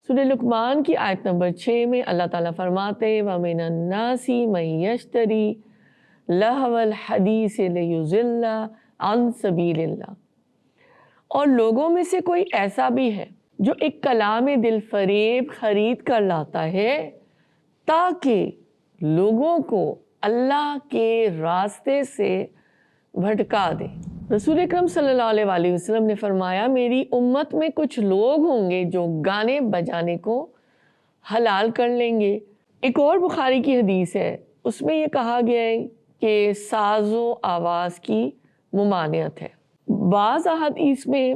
سورہ لقمان کی آیت نمبر 6 میں اللہ تعالیٰ فرماتے ہیں وَمِنَ النَّاسِ مَن يَشْتَرِي لَهْوَ الْحَدِيثِ لِيُضِلَّ عَن سَبِيلِ اللَّهِ، اور لوگوں میں سے کوئی ایسا بھی ہے جو ایک کلام دل فریب خرید کر لاتا ہے تاکہ لوگوں کو اللہ کے راستے سے بھٹکا دے۔ رسول اکرم صلی اللہ علیہ وآلہ وسلم نے فرمایا میری امت میں کچھ لوگ ہوں گے جو گانے بجانے کو حلال کر لیں گے۔ ایک اور بخاری کی حدیث ہے، اس میں یہ کہا گیا ہے کہ ساز و آواز کی ممانعت ہے۔ بعض احادیث میں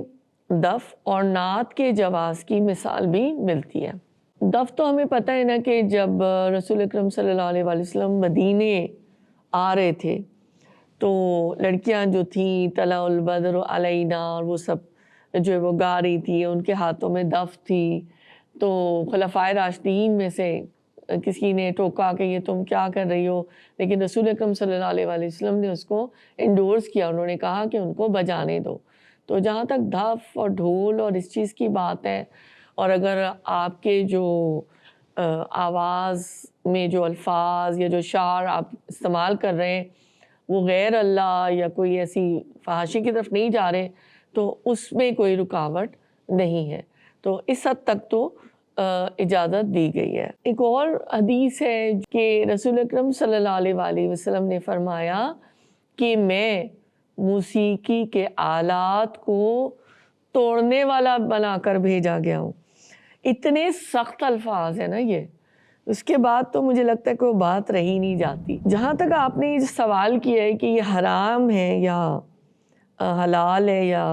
دف اور نعت کے جواز کی مثال بھی ملتی ہے۔ دف تو ہمیں پتہ ہے نا کہ جب رسول اکرم صلی اللہ علیہ وآلہ وسلم مدینے آ رہے تھے تو لڑکیاں جو تھیں طلع البدر علینا اور وہ سب جو ہے وہ گا رہی تھی، ان کے ہاتھوں میں دف تھی، تو خلفائے راشدین میں سے کسی نے ٹوکا کہ یہ تم کیا کر رہی ہو، لیکن رسول اکرم صلی اللہ علیہ وآلہ وسلم نے اس کو انڈورس کیا، انہوں نے کہا کہ ان کو بجانے دو۔ تو جہاں تک دف اور ڈھول اور اس چیز کی بات ہے، اور اگر آپ کے جو آواز میں جو الفاظ یا جو شعر آپ استعمال کر رہے ہیں وہ غیر اللہ یا کوئی ایسی فحاشی کی طرف نہیں جا رہے تو اس میں کوئی رکاوٹ نہیں ہے، تو اس حد تک تو اجازت دی گئی ہے۔ ایک اور حدیث ہے کہ رسول اکرم صلی اللہ علیہ وآلہ وسلم نے فرمایا کہ میں موسیقی کے آلات کو توڑنے والا بنا کر بھیجا گیا ہوں۔ اتنے سخت الفاظ ہیں نا یہ، اس کے بعد تو مجھے لگتا ہے کوئی بات رہی نہیں جاتی۔ جہاں تک آپ نے یہ سوال کیا ہے کہ یہ حرام ہے یا حلال ہے یا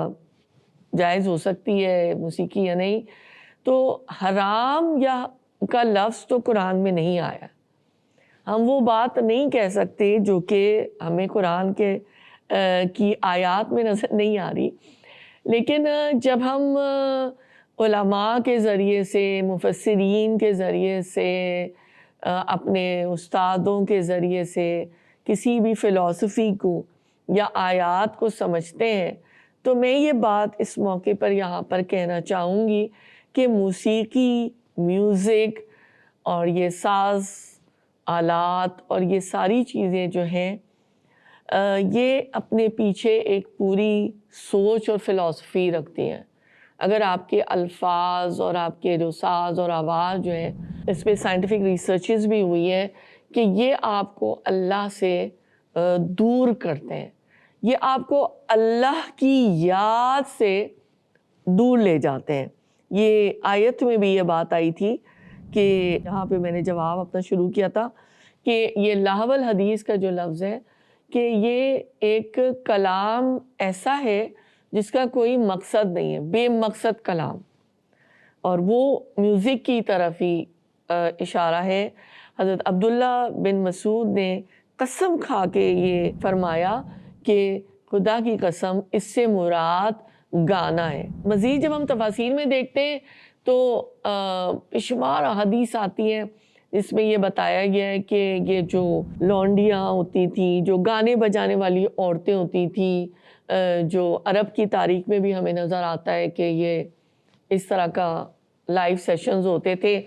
جائز ہو سکتی ہے موسیقی یا نہیں، تو حرام یا کا لفظ تو قرآن میں نہیں آیا۔ ہم وہ بات نہیں کہہ سکتے جو کہ ہمیں قرآن کے کی آیات میں نظر نہیں آ رہی، لیکن جب ہم علماء کے ذریعے سے، مفسرین کے ذریعے سے، اپنے استادوں کے ذریعے سے کسی بھی فلسفی کو یا آیات کو سمجھتے ہیں تو میں یہ بات اس موقع پر یہاں پر کہنا چاہوں گی کہ موسیقی، میوزک اور یہ ساز آلات اور یہ ساری چیزیں جو ہیں یہ اپنے پیچھے ایک پوری سوچ اور فلسفی رکھتی ہیں۔ اگر آپ کے الفاظ اور آپ کے جو ساز اور آواز جو ہیں، اس پہ سائنٹیفک ریسرچز بھی ہوئی ہیں کہ یہ آپ کو اللہ سے دور کرتے ہیں، یہ آپ کو اللہ کی یاد سے دور لے جاتے ہیں۔ یہ آیت میں بھی یہ بات آئی تھی کہ یہاں پہ میں نے جواب اپنا شروع کیا تھا کہ یہ لہو الحدیث کا جو لفظ ہے کہ یہ ایک کلام ایسا ہے جس کا کوئی مقصد نہیں ہے، بے مقصد کلام، اور وہ میوزک کی طرف ہی اشارہ ہے۔ حضرت عبداللہ بن مسعود نے قسم کھا کے یہ فرمایا کہ خدا کی قسم اس سے مراد گانا ہے۔ مزید جب ہم تفاسیر میں دیکھتے ہیں تو بشمار حدیث آتی ہیں اس میں یہ بتایا گیا ہے کہ یہ جو لونڈیاں ہوتی تھیں، جو گانے بجانے والی عورتیں ہوتی تھیں، جو عرب کی تاریخ میں بھی ہمیں نظر آتا ہے کہ یہ اس طرح کا لائیو سیشنز ہوتے تھے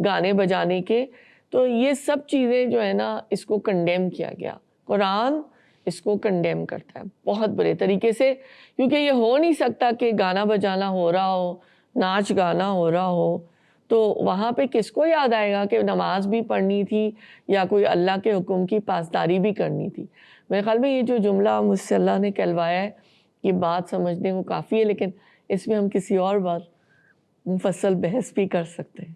گانے بجانے کے، تو یہ سب چیزیں جو ہے نا اس کو کنڈیم کیا گیا۔ قرآن اس کو کنڈیم کرتا ہے بہت برے طریقے سے، کیونکہ یہ ہو نہیں سکتا کہ گانا بجانا ہو رہا ہو، ناچ گانا ہو رہا ہو، تو وہاں پہ کس کو یاد آئے گا کہ نماز بھی پڑھنی تھی یا کوئی اللہ کے حکم کی پاسداری بھی کرنی تھی۔ میرے خیال میں یہ جو جملہ مجھ سے اللہ نے کہلوایا ہے یہ بات سمجھنے کو کافی ہے، لیکن اس میں ہم کسی اور بات مفصل بحث بھی کر سکتے ہیں۔